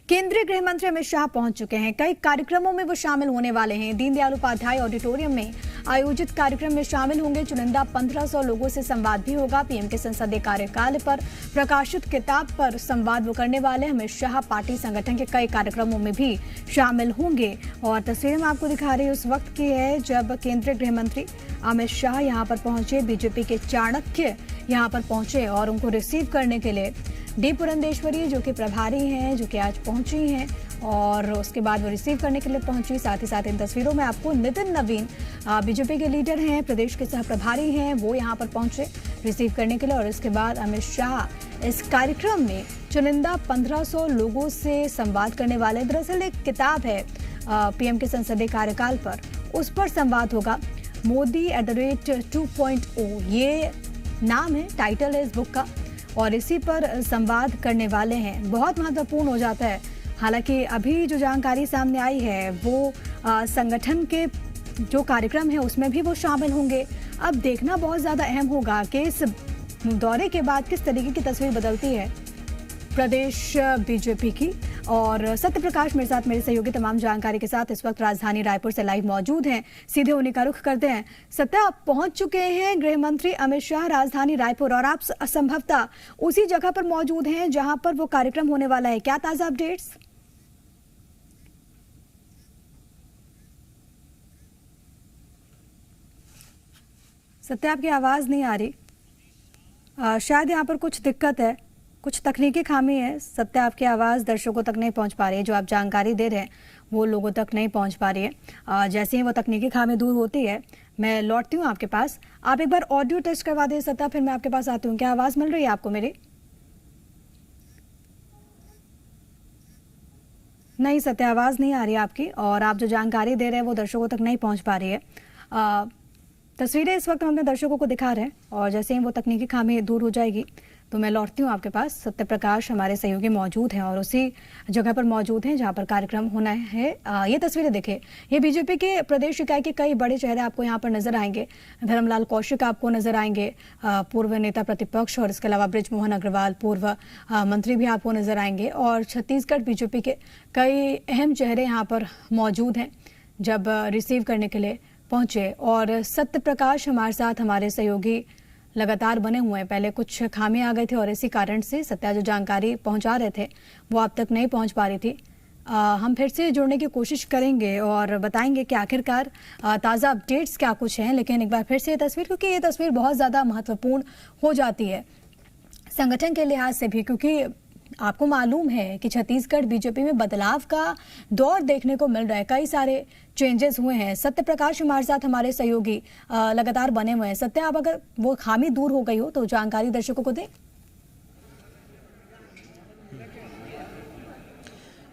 केंद्रीय गृह मंत्री अमित शाह पहुंच चुके हैं। कई कार्यक्रमों में वो शामिल होने वाले हैं। दीनदयाल उपाध्याय ऑडिटोरियम में आयोजित कार्यक्रम में शामिल होंगे। चुनिंदा 1500 लोगों से संवाद भी होगा। पीएम के संसदीय कार्यकाल पर प्रकाशित किताब पर संवाद वो करने वाले। अमित शाह पार्टी संगठन के कई कार्यक्रमों में भी शामिल होंगे। और तस्वीरें मैं आपको दिखा रही हूँ उस वक्त की है जब केंद्रीय गृह मंत्री अमित शाह यहाँ पर पहुंचे। बीजेपी के चाणक्य यहाँ पर पहुंचे और उनको रिसीव करने के लिए डी पुरंदेश्वरी जो कि प्रभारी हैं, जो कि आज पहुंची हैं और उसके बाद वो रिसीव करने के लिए पहुंची। साथ ही साथ इन तस्वीरों में आपको नितिन नवीन बीजेपी के लीडर हैं, प्रदेश के सह प्रभारी हैं, वो यहाँ पर पहुंचे रिसीव करने के लिए। और इसके बाद अमित शाह इस कार्यक्रम में चुनिंदा 1500 लोगों से संवाद करने वाले। दरअसल एक किताब है पीएम के संसदीय कार्यकाल पर, उस पर संवाद होगा। मोदी @2.0 ये नाम है, टाइटल है इस बुक का और इसी पर संवाद करने वाले हैं। बहुत महत्वपूर्ण हो जाता है। हालांकि अभी जो जानकारी सामने आई है वो संगठन के जो कार्यक्रम है उसमें भी वो शामिल होंगे। अब देखना बहुत ज़्यादा अहम होगा कि इस दौरे के बाद किस तरीके की तस्वीर बदलती है प्रदेश बीजेपी की। और सत्य प्रकाश मेरे साथ, मेरे सहयोगी तमाम जानकारी के साथ इस वक्त राजधानी रायपुर से लाइव मौजूद हैं। सीधे उन्हीं का रुख करते हैं। सत्य, आप पहुंच चुके हैं गृह मंत्री अमित शाह राजधानी रायपुर और आप संभवतः उसी जगह पर मौजूद हैं जहां पर वो कार्यक्रम होने वाला है। क्या ताजा अपडेट्स? सत्य, आपकी आवाज नहीं आ रही। शायद यहाँ पर कुछ दिक्कत है, कुछ तकनीकी खामी है। सत्य, आपकी आवाज़ दर्शकों तक नहीं पहुंच पा रही है। जो आप जानकारी दे रहे हैं वो लोगों तक नहीं पहुंच पा रही है। जैसे ही वो तकनीकी खामी दूर होती है मैं लौटती हूं आपके पास। आप एक बार ऑडियो टेस्ट करवा दें सत्य, फिर मैं आपके पास आती हूँ। क्या आवाज़ मिल रही है आपको मेरी? नहीं सत्य, आवाज़ नहीं आ रही है आपकी और आप जो जानकारी दे रहे हैं वो दर्शकों तक नहीं पहुँच पा रही है। तस्वीरें इस वक्त हम अपने दर्शकों को दिखा रहे हैं और जैसे ही वो तकनीकी खामी दूर हो जाएगी तो मैं लौटती हूँ आपके पास। सत्य प्रकाश हमारे सहयोगी मौजूद हैं और उसी जगह पर मौजूद हैं जहाँ पर कार्यक्रम होना है। ये तस्वीरें देखिए, ये बीजेपी के प्रदेश इकाई के कई बड़े चेहरे आपको यहाँ पर नजर आएंगे। धर्मलाल कौशिक आपको नजर आएंगे, पूर्व नेता प्रतिपक्ष, और इसके अलावा बृजमोहन अग्रवाल पूर्व मंत्री भी आपको नजर आएंगे। और छत्तीसगढ़ बीजेपी के कई अहम चेहरे यहाँ पर मौजूद हैं जब रिसीव करने के लिए पहुंचे। और सत्य प्रकाश हमारे साथ, हमारे सहयोगी लगातार बने हुए हैं। पहले कुछ खामियां आ गई थी और इसी कारण से सत्या जो जानकारी पहुंचा रहे थे वो आप तक नहीं पहुंच पा रही थी। हम फिर से जुड़ने की कोशिश करेंगे और बताएंगे कि आखिरकार ताज़ा अपडेट्स क्या कुछ हैं। लेकिन एक बार फिर से ये तस्वीर, क्योंकि ये तस्वीर बहुत ज़्यादा महत्वपूर्ण हो जाती है संगठन के लिहाज से भी, क्योंकि आपको मालूम है कि छत्तीसगढ़ बीजेपी में बदलाव का दौर देखने को मिल रहा है। कई सारे चेंजेस हुए हैं। सत्य प्रकाश हमारे साथ, हमारे सहयोगी लगातार बने हुए हैं। सत्य, आप अगर वो खामी दूर हो गई हो तो जानकारी दर्शकों को दें।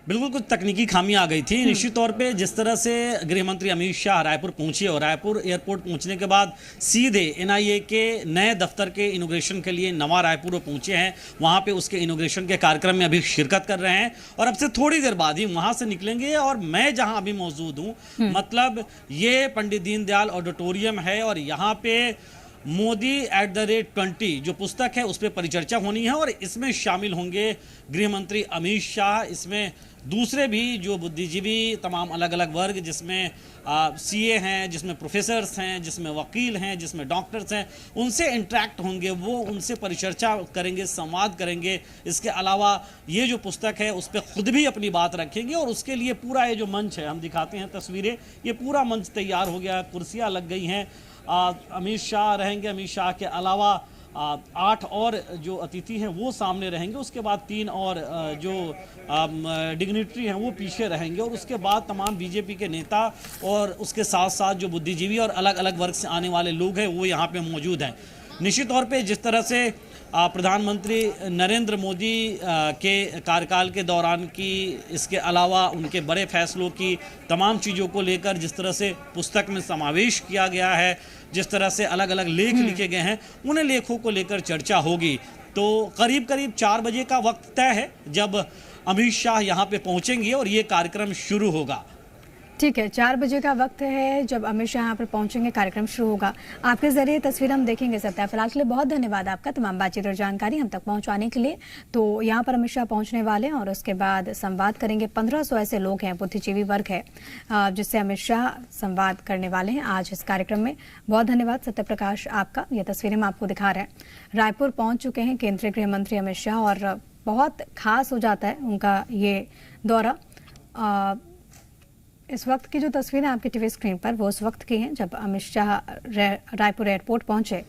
बिल्कुल कुछ तकनीकी खामी आ गई थी। निश्चित तौर पे जिस तरह से गृह मंत्री अमित शाह रायपुर पहुंचे और रायपुर एयरपोर्ट पहुंचने के बाद सीधे एनआईए के नए दफ्तर के इनोग्रेशन के लिए नवा रायपुर पहुंचे हैं। वहां पे उसके इनोग्रेशन के कार्यक्रम में अभी शिरकत कर रहे हैं और अब से थोड़ी देर बाद ही वहां से निकलेंगे। और मैं जहां अभी मौजूद हूँ, मतलब ये पंडित दीनदयाल ऑडिटोरियम है और यहाँ पे मोदी @20 जो पुस्तक है उस पर परिचर्चा होनी है और इसमें शामिल होंगे गृह मंत्री अमित शाह। इसमें दूसरे भी जो बुद्धिजीवी तमाम अलग अलग वर्ग, जिसमें सीए हैं, जिसमें प्रोफेसर्स हैं, जिसमें वकील हैं, जिसमें डॉक्टर्स हैं, उनसे इंटरेक्ट होंगे। वो उनसे परिचर्चा करेंगे, संवाद करेंगे। इसके अलावा ये जो पुस्तक है उस पर खुद भी अपनी बात रखेंगे और उसके लिए पूरा ये जो मंच है, हम दिखाते हैं तस्वीरें, ये पूरा मंच तैयार हो गया, कुर्सियाँ लग गई हैं। अमित शाह रहेंगे। अमित शाह के अलावा 8 और जो अतिथि हैं वो सामने रहेंगे। उसके बाद 3 और जो डिग्निटरी हैं वो पीछे रहेंगे और उसके बाद तमाम बीजेपी के नेता और उसके साथ साथ जो बुद्धिजीवी और अलग अलग वर्ग से आने वाले लोग हैं वो यहाँ पे मौजूद हैं। निश्चित तौर पे जिस तरह से प्रधानमंत्री नरेंद्र मोदी के कार्यकाल के दौरान की, इसके अलावा उनके बड़े फैसलों की, तमाम चीज़ों को लेकर जिस तरह से पुस्तक में समावेश किया गया है, जिस तरह से अलग अलग लेख लिखे गए हैं, उन्हें लेखों को लेकर चर्चा होगी। तो करीब करीब 4 बजे का वक्त तय है जब अमित शाह यहाँ पे पहुँचेंगे और ये कार्यक्रम शुरू होगा। ठीक है, 4 बजे का वक्त है जब अमित शाह यहाँ पर पहुंचेंगे, कार्यक्रम शुरू होगा। आपके जरिए तस्वीर हम देखेंगे सत्या। फिलहाल के लिए बहुत धन्यवाद आपका तमाम बातचीत और जानकारी हम तक पहुंचाने के लिए। तो यहाँ पर अमित शाह पहुंचने वाले हैं और उसके बाद संवाद करेंगे। 1500 ऐसे लोग हैं, बुद्धिजीवी वर्ग है जिससे अमित शाह संवाद करने वाले हैं आज इस कार्यक्रम में। बहुत धन्यवाद सत्य प्रकाश आपका। ये तस्वीरें हम आपको दिखा रहे हैं। रायपुर पहुंच चुके हैं केंद्रीय गृह मंत्री अमित शाह और बहुत खास हो जाता है उनका ये दौरा। इस वक्त की जो तस्वीरें आपकी टीवी स्क्रीन पर वो उस वक्त की हैं जब अमित शाह रायपुर एयरपोर्ट पहुंचे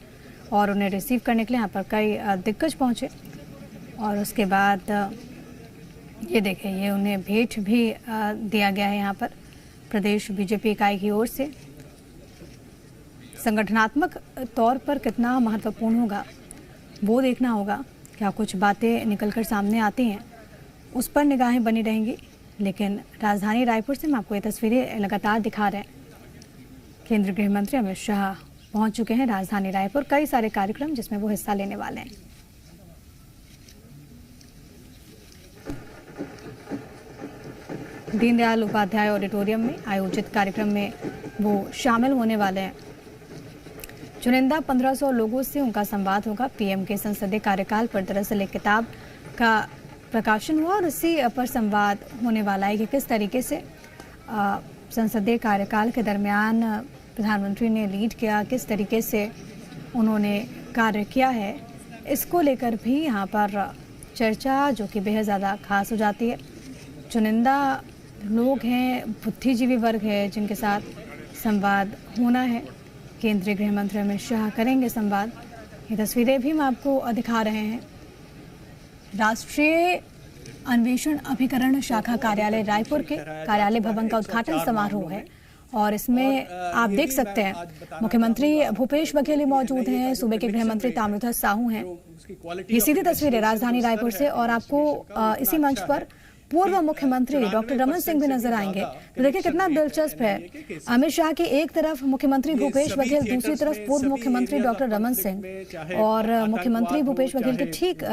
और उन्हें रिसीव करने के लिए यहाँ पर कई दिग्गज पहुंचे और उसके बाद ये देखें, ये उन्हें भेंट भी दिया गया है यहाँ पर प्रदेश बीजेपी इकाई की ओर से। संगठनात्मक तौर पर कितना महत्वपूर्ण होगा वो देखना होगा। क्या कुछ बातें निकलकर सामने आती हैं उस पर निगाहें बनी रहेंगी। लेकिन राजधानी रायपुर से हम आपको ये तस्वीरें लगातार दिखा रहे हैं। केंद्रीय गृह मंत्री अमित शाह पहुंच चुके हैं राजधानी रायपुर। कई सारे कार्यक्रम जिसमें वो हिस्सा लेने वाले हैं। दीनदयाल उपाध्याय ऑडिटोरियम में आयोजित कार्यक्रम में वो शामिल होने वाले हैं। चुनिंदा 1500 लोगों से उनका संवाद होगा। पीएम के संसदीय कार्यकाल पर दरअसल एक किताब का प्रकाशन हुआ और उसी पर संवाद होने वाला है कि किस तरीके से संसदीय कार्यकाल के दरमियान प्रधानमंत्री ने लीड किया, किस तरीके से उन्होंने कार्य किया है। इसको लेकर भी यहाँ पर चर्चा जो कि बेहद ज़्यादा खास हो जाती है। चुनिंदा लोग हैं, बुद्धिजीवी वर्ग है जिनके साथ संवाद होना है। केंद्रीय गृह मंत्री अमित शाह करेंगे संवाद। ये तस्वीरें भी हम आपको दिखा रहे हैं। राष्ट्रीय अन्वेषण अभिकरण शाखा कार्यालय रायपुर के कार्यालय भवन का उद्घाटन समारोह है और इसमें आप देख सकते हैं मुख्यमंत्री भूपेश बघेल मौजूद हैं, सूबे के गृह मंत्री ताम्रध्वज साहू हैं। ये सीधी तस्वीर है राजधानी रायपुर से और आपको इसी मंच पर पूर्व मुख्यमंत्री डॉक्टर रमन सिंह भी नजर आएंगे। तो देखिए कितना दिलचस्प है। अमित शाह की एक तरफ मुख्यमंत्री भूपेश बघेल, दूसरी तरफ पूर्व मुख्यमंत्री डॉक्टर रमन सिंह और मुख्यमंत्री भूपेश बघेल के ठीक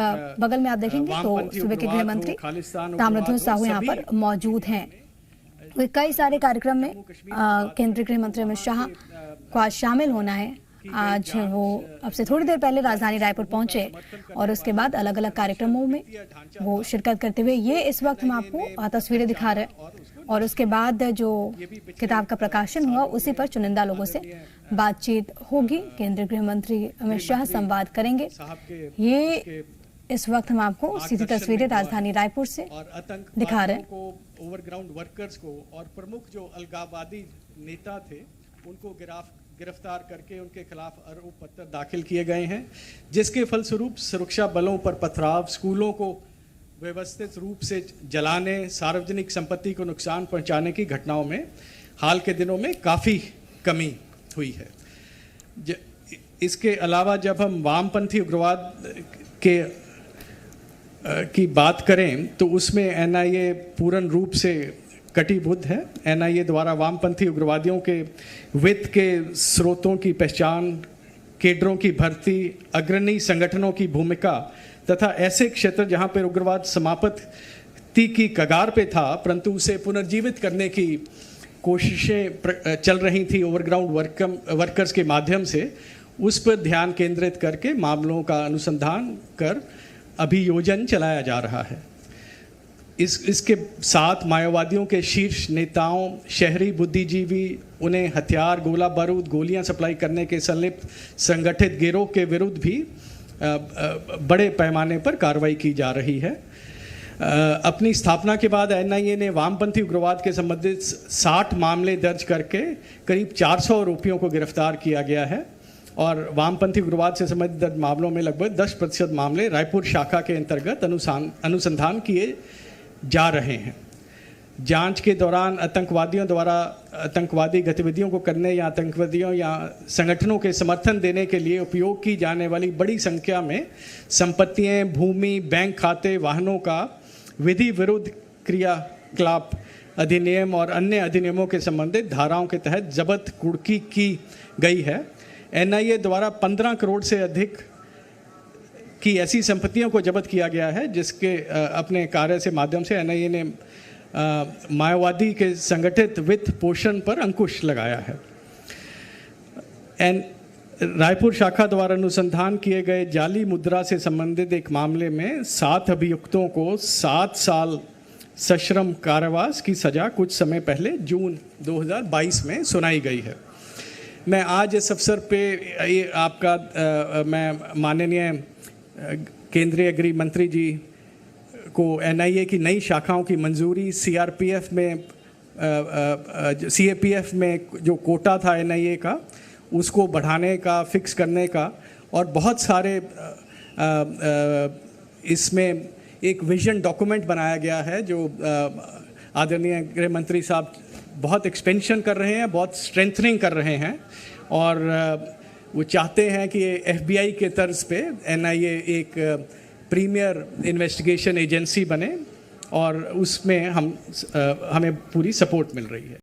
बगल में आप देखेंगे तो सूबे के गृह मंत्री ताम्रध्वज साहू यहाँ पर मौजूद हैं। कई सारे कार्यक्रम में केंद्रीय गृह मंत्री अमित शाह को आज शामिल होना है। आज वो अब से थोड़ी देर पहले राजधानी रायपुर पहुंचे और उसके बाद अलग अलग कार्यक्रमों में वो शिरकत करते हुए ये इस वक्त हम आपको तस्वीरें दिखा रहे हैं। और उसके बाद जो किताब का प्रकाशन हुआ उसी पर चुनिंदा लोगों से बातचीत होगी। केंद्रीय गृह मंत्री अमित शाह संवाद करेंगे। ये इस वक्त हम आपको सीधी तस्वीरें राजधानी रायपुर से दिखा रहे हैं। ओवरग्राउंड वर्कर्स को और प्रमुख जो अलगाववादी नेता थे उनको गिरफ्तार करके उनके खिलाफ आरोप पत्र दाखिल किए गए हैं, जिसके फलस्वरूप सुरक्षा बलों पर पथराव, स्कूलों को व्यवस्थित रूप से जलाने, सार्वजनिक संपत्ति को नुकसान पहुंचाने की घटनाओं में हाल के दिनों में काफ़ी कमी हुई है। इसके अलावा जब हम वामपंथी उग्रवाद की बात करें तो उसमें एनआईए पूर्ण रूप से कटिबद्ध है। एनआईए द्वारा वामपंथी उग्रवादियों के वित्त के स्रोतों की पहचान, केडरों की भर्ती, अग्रणी संगठनों की भूमिका तथा ऐसे क्षेत्र जहां पर उग्रवाद समाप्ति की कगार पे था परंतु उसे पुनर्जीवित करने की कोशिशें चल रही थी ओवरग्राउंड वर्कर्स के माध्यम से, उस पर ध्यान केंद्रित करके मामलों का अनुसंधान कर अभियोजन चलाया जा रहा है। इसके साथ माओवादियों के शीर्ष नेताओं, शहरी बुद्धिजीवी, उन्हें हथियार, गोला बारूद, गोलियां सप्लाई करने के संलिप्त संगठित गिरोह के विरुद्ध भी बड़े पैमाने पर कार्रवाई की जा रही है। अपनी स्थापना के बाद एनआईए ने वामपंथी उग्रवाद के संबंधित 60 मामले दर्ज करके करीब 400 आरोपियों को गिरफ्तार किया गया है और वामपंथी उग्रवाद से संबंधित मामलों में लगभग 10% मामले रायपुर शाखा के अंतर्गत अनुसंधान किए जा रहे हैं। जांच के दौरान आतंकवादियों द्वारा आतंकवादी गतिविधियों को करने या आतंकवादियों या संगठनों के समर्थन देने के लिए उपयोग की जाने वाली बड़ी संख्या में संपत्तियां, भूमि, बैंक खाते, वाहनों का विधि विरुद्ध क्रियाकलाप अधिनियम और अन्य अधिनियमों के संबंधित धाराओं के तहत जब्त कुर्की की गई है। एनआईए द्वारा 15 करोड़ से अधिक की ऐसी संपत्तियों को जब्त किया गया है जिसके अपने कार्य से माध्यम से एनआईए ने माओवादी के संगठित वित्त पोषण पर अंकुश लगाया है। रायपुर शाखा द्वारा अनुसंधान किए गए जाली मुद्रा से संबंधित एक मामले में 7 अभियुक्तों को 7 साल सश्रम कारावास की सज़ा कुछ समय पहले जून 2022 में सुनाई गई है। मैं आज इस अवसर पे मैं माननीय केंद्रीय गृह मंत्री जी को NIA की नई शाखाओं की मंजूरी, CRPF में CAPF में जो कोटा था NIA का उसको बढ़ाने का, फिक्स करने का, और बहुत सारे इसमें एक विजन डॉक्यूमेंट बनाया गया है जो आदरणीय गृह मंत्री साहब बहुत एक्सपेंशन कर रहे हैं, बहुत स्ट्रेंथनिंग कर रहे हैं, और वो चाहते हैं कि FBI के तर्ज पे NIA एक प्रीमियर इन्वेस्टिगेशन एजेंसी बने, और उसमें हमें पूरी सपोर्ट मिल रही है।